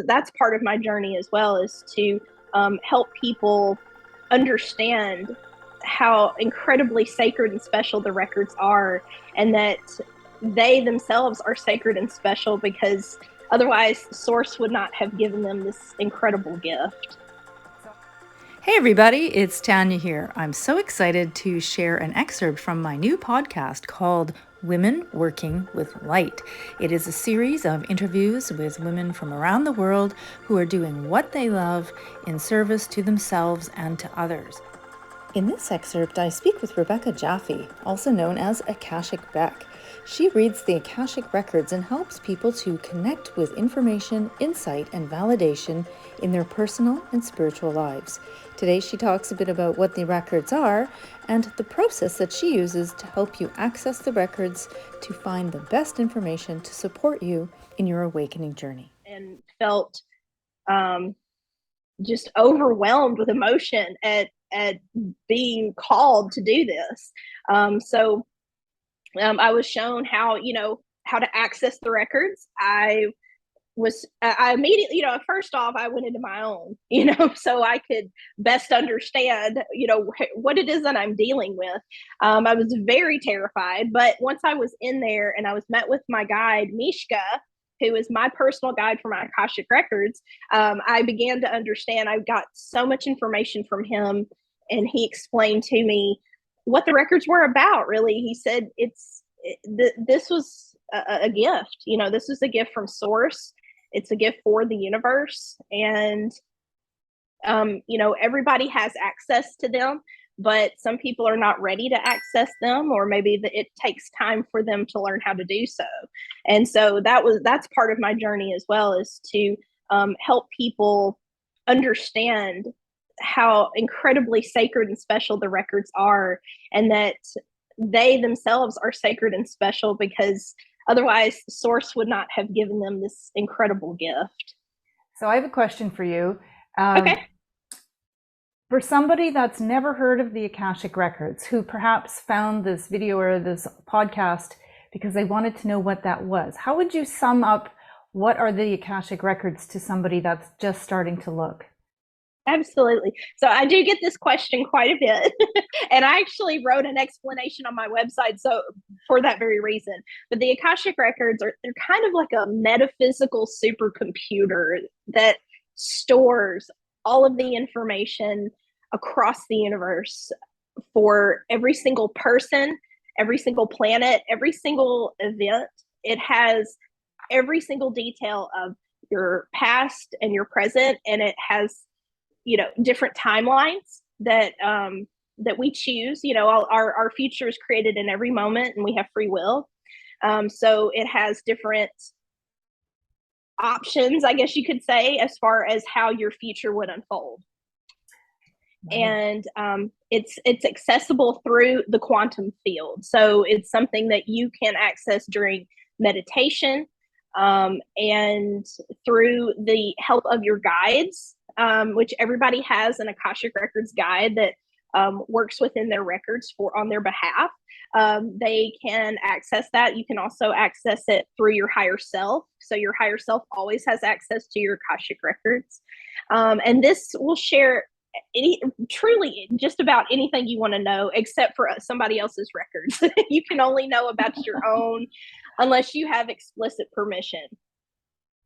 That's part of my journey as well, is to help people understand how incredibly sacred and special the records are, and that they themselves are sacred and special because otherwise Source would not have given them this incredible gift. Hey everybody, it's Tanya here. I'm so excited to share an excerpt from my new podcast called Women Working with Light. It is a series of interviews with women from around the world who are doing what they love in service to themselves and to others. In this excerpt, I speak with Rebecca Jaffe, also known as Akashic Bec. She reads the Akashic Records and helps people to connect with information, insight, and validation in their personal and spiritual lives. Today, she talks a bit about what the records are and the process that she uses to help you access the records to find the best information to support you in your awakening journey. And felt just overwhelmed with emotion at being called to do this. I was shown how to access the records. I immediately, first off, I went into my own, so I could best understand, what it is that I'm dealing with. I was very terrified, but once I was in there and I was met with my guide, Mishka, who is my personal guide for my Akashic Records, I began to understand. I got so much information from him, and he explained to me what the records were about. Really, he said this was a gift. This was a gift from Source. It's a gift for the universe, and everybody has access to them, but some people are not ready to access them, or maybe it takes time for them to learn how to do so. And so that's part of my journey as well, is to help people understand how incredibly sacred and special the records are, and that they themselves are sacred and special because otherwise Source would not have given them this incredible gift. So I have a question for you. Okay. For somebody that's never heard of the Akashic Records, who perhaps found this video or this podcast because they wanted to know what that was, how would you sum up what are the Akashic Records to somebody that's just starting to look? Absolutely. So I do get this question quite a bit, and I actually wrote an explanation on my website so for that very reason. But the Akashic Records they're kind of like a metaphysical supercomputer that stores all of the information across the universe for every single person, every single planet, every single event. It has every single detail of your past and your present, and it has different timelines that we choose. Our future is created in every moment, and we have free will. So it has different options, I guess you could say, as far as how your future would unfold. And it's accessible through the quantum field. So it's something that you can access during meditation, and through the help of your guides, which everybody has an Akashic Records guide that works within their records on their behalf. They can access that. You can also access it through your higher self. So your higher self always has access to your Akashic Records. And this will share truly just about anything you want to know, except for somebody else's records. You can only know about your own unless you have explicit permission.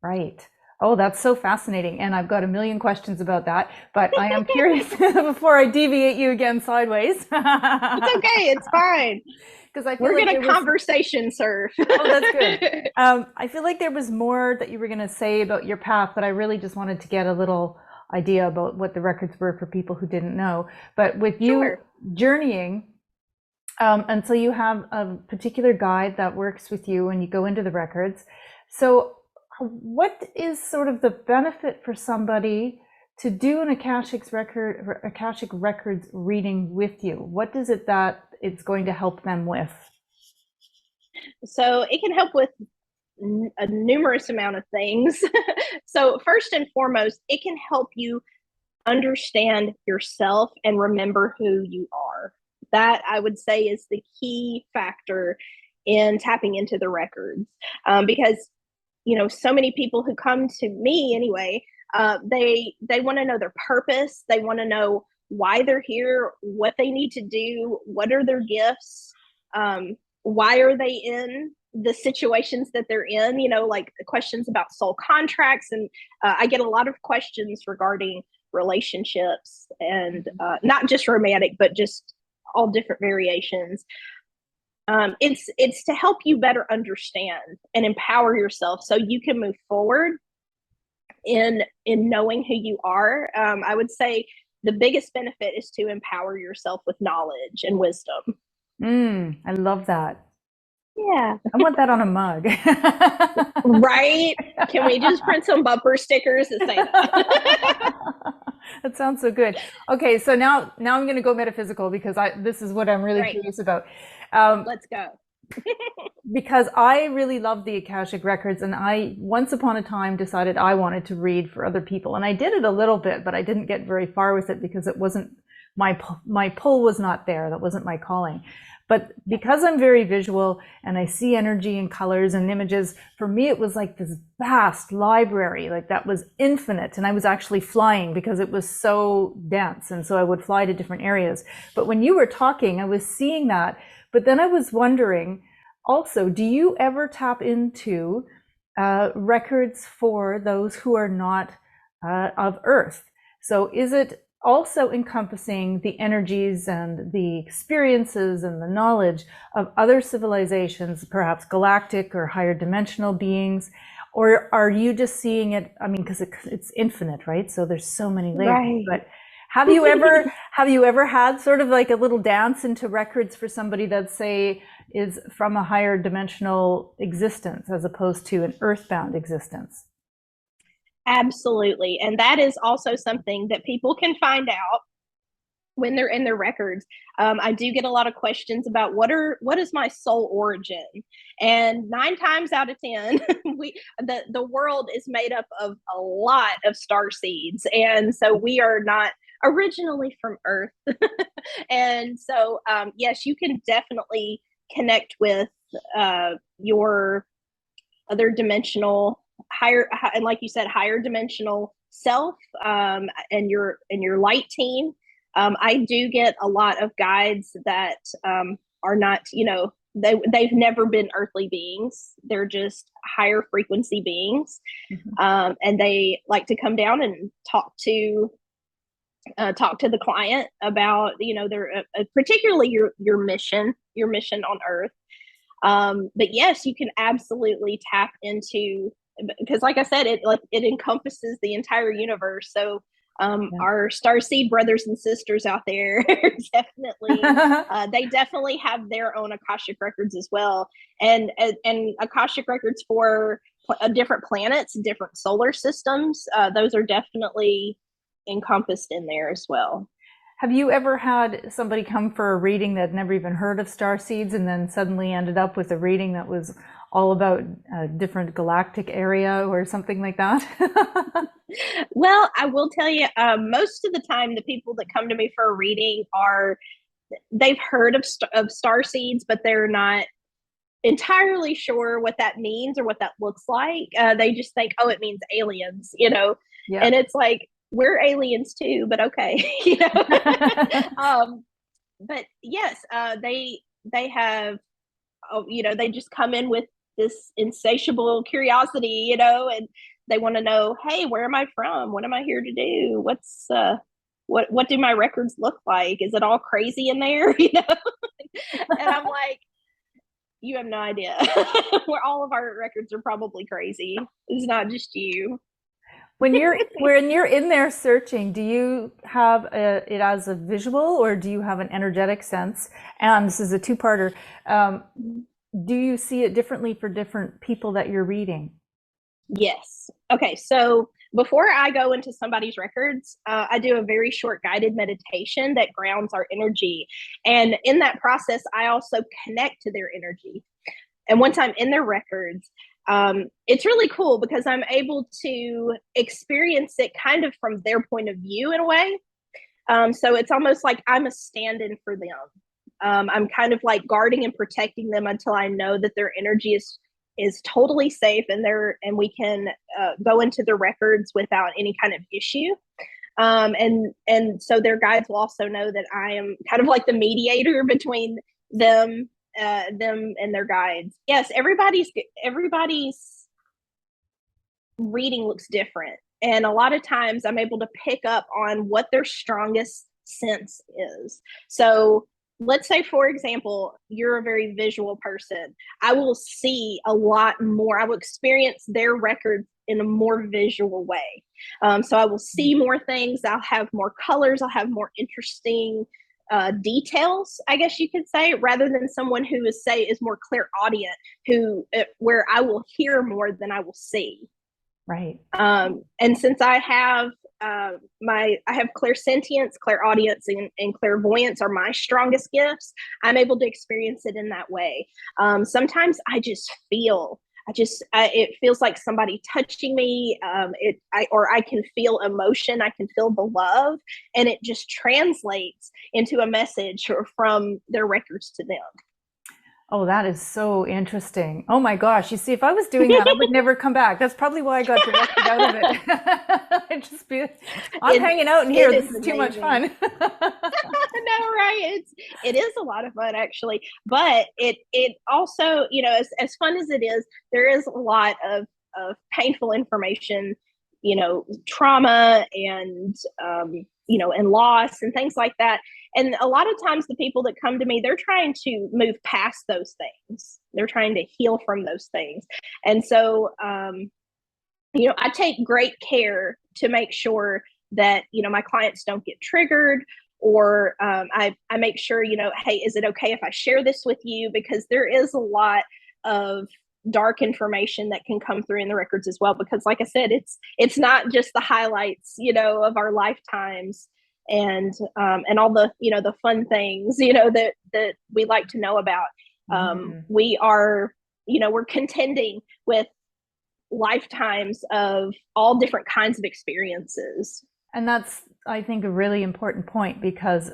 Right. Oh, that's so fascinating. And I've got a million questions about that, but I am curious before I deviate you again sideways. It's okay. It's fine. Because we're going to conversation surf. Oh, that's good. I feel like there was more that you were going to say about your path, but I really just wanted to get a little idea about what the records were for people who didn't know. But with you journeying, and so you have a particular guide that works with you and you go into the records. So what is sort of the benefit for somebody to do an Akashic Records reading with you? What is it that it's going to help them with? So it can help with a numerous amount of things. So first and foremost, it can help you understand yourself and remember who you are. That, I would say, is the key factor in tapping into the records, because so many people who come to me anyway, they want to know their purpose. They want to know why they're here, what they need to do, what are their gifts, why are they in the situations that they're in, like questions about soul contracts. And I get a lot of questions regarding relationships, and not just romantic, but just all different variations. It's to help you better understand and empower yourself so you can move forward in knowing who you are. I would say the biggest benefit is to empower yourself with knowledge and wisdom. I love that. Yeah. I want that on a mug. Right? Can we just print some bumper stickers that say that? That sounds so good. Okay, so now I'm going to go metaphysical, because this is what I'm really curious about. Let's go. Because I really love the Akashic Records, and I once upon a time decided I wanted to read for other people, and I did it a little bit, but I didn't get very far with it because it wasn't my pull was not there. That wasn't my calling. But because I'm very visual and I see energy and colors and images, for me it was like this vast library, like that was infinite. And I was actually flying because it was so dense. And so I would fly to different areas. But when you were talking, I was seeing that. But then I was wondering also, do you ever tap into records for those who are not of Earth? So is it also encompassing the energies and the experiences and the knowledge of other civilizations, perhaps galactic or higher dimensional beings? Or are you just seeing it, I mean, because it's infinite, right? So there's so many layers. Right. But have you ever had sort of like a little dance into records for somebody that, say, is from a higher dimensional existence as opposed to an earthbound existence? Absolutely. And that is also something that people can find out when they're in their records. I do get a lot of questions about what is my soul origin, and 9 times out of 10, the world is made up of a lot of star seeds, and so we are not originally from Earth. And so yes, you can definitely connect with your other dimensional, higher, and like you said, higher dimensional self, and your light team. I do get a lot of guides that are not, they've never been earthly beings. They're just higher frequency beings. And they like to come down and talk to the client about, their particularly your mission on Earth. But yes, you can absolutely tap into, because like I said, it encompasses the entire universe. So our Starseed brothers and sisters out there definitely they definitely have their own Akashic records as well, and Akashic records for different planets, different solar systems. Those are definitely encompassed in there as well. Have you ever had somebody come for a reading that never even heard of Starseeds and then suddenly ended up with a reading that was all about a different galactic area or something like that? Well, I will tell you, most of the time, the people that come to me for a reading they've heard of Starseeds, but they're not entirely sure what that means or what that looks like. They just think, oh, it means aliens, Yeah. And it's like, we're aliens too, but okay, but yes, they have, they just come in with this insatiable curiosity, and they want to know, hey, where am I from? What am I here to do? What's what do my records look like? Is it all crazy in there? And I'm like, you have no idea. Where all of our records are probably crazy. It's not just you. When you're in there searching, do you have it as a visual, or do you have an energetic sense? And this is a two-parter. Do you see it differently for different people that you're reading? Yes. Okay. So before I go into somebody's records, I do a very short guided meditation that grounds our energy. And in that process, I also connect to their energy. And once I'm in their records, it's really cool because I'm able to experience it kind of from their point of view in a way. So it's almost like I'm a stand-in for them. I'm kind of like guarding and protecting them until I know that their energy is is totally safe, and we can go into the records without any kind of issue. And so their guides will also know that I am kind of like the mediator between them and their guides. Yes, everybody's reading looks different, and a lot of times I'm able to pick up on what their strongest sense is. So let's say, for example, you're a very visual person. I will see a lot more. I will experience their records in a more visual way. So I will see more things. I'll have more colors. I'll have more interesting details, I guess you could say, rather than someone who is more clairaudient, where I will hear more than I will see. Right. And since I have I have clairsentience, clairaudience, and clairvoyance are my strongest gifts, I'm able to experience it in that way. Sometimes I just feel, it feels like somebody touching me. I can feel emotion. I can feel the love, and it just translates into a message from their records to them. Oh, that is so interesting. Oh my gosh. You see, if I was doing that, I would never come back. That's probably why I got directed out of it. I'm hanging out in here. This is too much fun. No, right? It is a lot of fun, actually. But it also, as fun as it is, there is a lot of painful information, trauma and and loss and things like that. And a lot of times the people that come to me, they're trying to move past those things. They're trying to heal from those things. And so, I take great care to make sure that, my clients don't get triggered, or I make sure, hey, is it okay if I share this with you? Because there is a lot of dark information that can come through in the records as well. Because like I said, it's not just the highlights, of our lifetimes and all the, the fun things, that we like to know about. We are, we're contending with lifetimes of all different kinds of experiences. And that's, I think, a really important point, because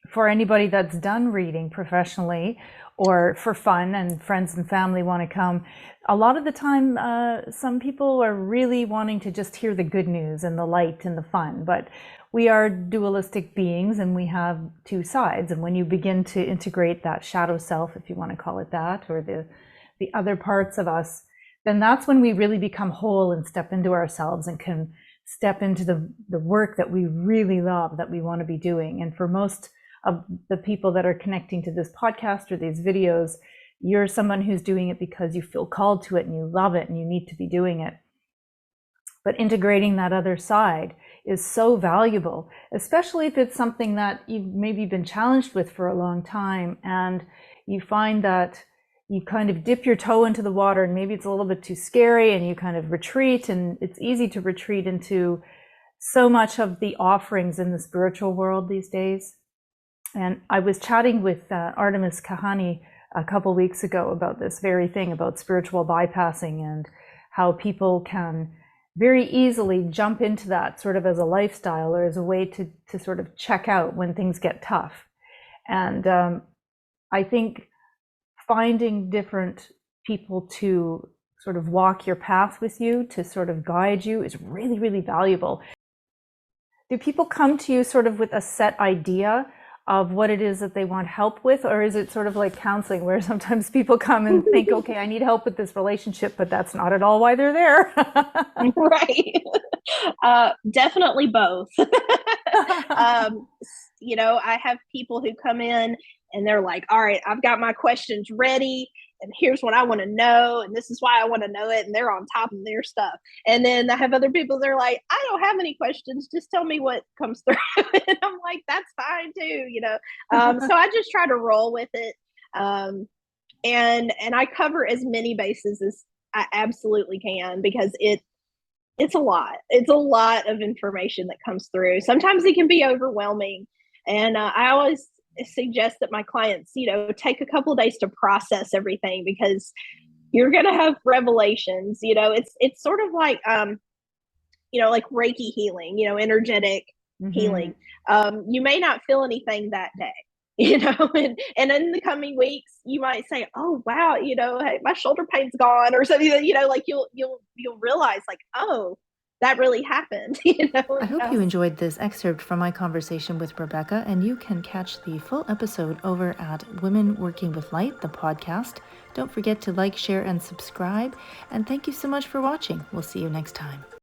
for anybody that's done reading professionally or for fun and friends and family want to come, a lot of the time, some people are really wanting to just hear the good news and the light and the fun. But we are dualistic beings, and we have two sides. And when you begin to integrate that shadow self, if you want to call it that, or the other parts of us, then that's when we really become whole and step into ourselves and can step into the work that we really love, that we want to be doing. And for most of the people that are connecting to this podcast or these videos, you're someone who's doing it because you feel called to it and you love it and you need to be doing it. But integrating that other side is so valuable, especially if it's something that you've maybe been challenged with for a long time, and you find that you kind of dip your toe into the water and maybe it's a little bit too scary, and you kind of retreat. And it's easy to retreat into so much of the offerings in the spiritual world these days. And I was chatting with Artemis Kahani a couple weeks ago about this very thing, about spiritual bypassing, and how people can very easily jump into that sort of as a lifestyle, or as a way to sort of check out when things get tough. And I think finding different people to sort of walk your path with you, to sort of guide you, is really, really valuable. Do people come to you sort of with a set idea of what it is that they want help with? Or is it sort of like counseling, where sometimes people come and think, okay, I need help with this relationship, but that's not at all why they're there? Right. Definitely both. I have people who come in and they're like, all right, I've got my questions ready, and here's what I want to know, and this is why I want to know it, and they're on top of their stuff. And then I have other people, they're like, I don't have any questions, just tell me what comes through. And I'm like, that's fine too, so I just try to roll with it. And I cover as many bases as I absolutely can, because it's a lot of information that comes through. Sometimes it can be overwhelming, and I always suggest that my clients, take a couple of days to process everything, because you're going to have revelations. It's sort of like like Reiki healing, energetic healing. You may not feel anything that day, and in the coming weeks, you might say, oh, wow, hey, my shoulder pain's gone or something, like you'll realize like, oh, that really happened. I hope you enjoyed this excerpt from my conversation with Rebecca, and you can catch the full episode over at Women Working with Light, the podcast. Don't forget to like, share, and subscribe. And thank you so much for watching. We'll see you next time.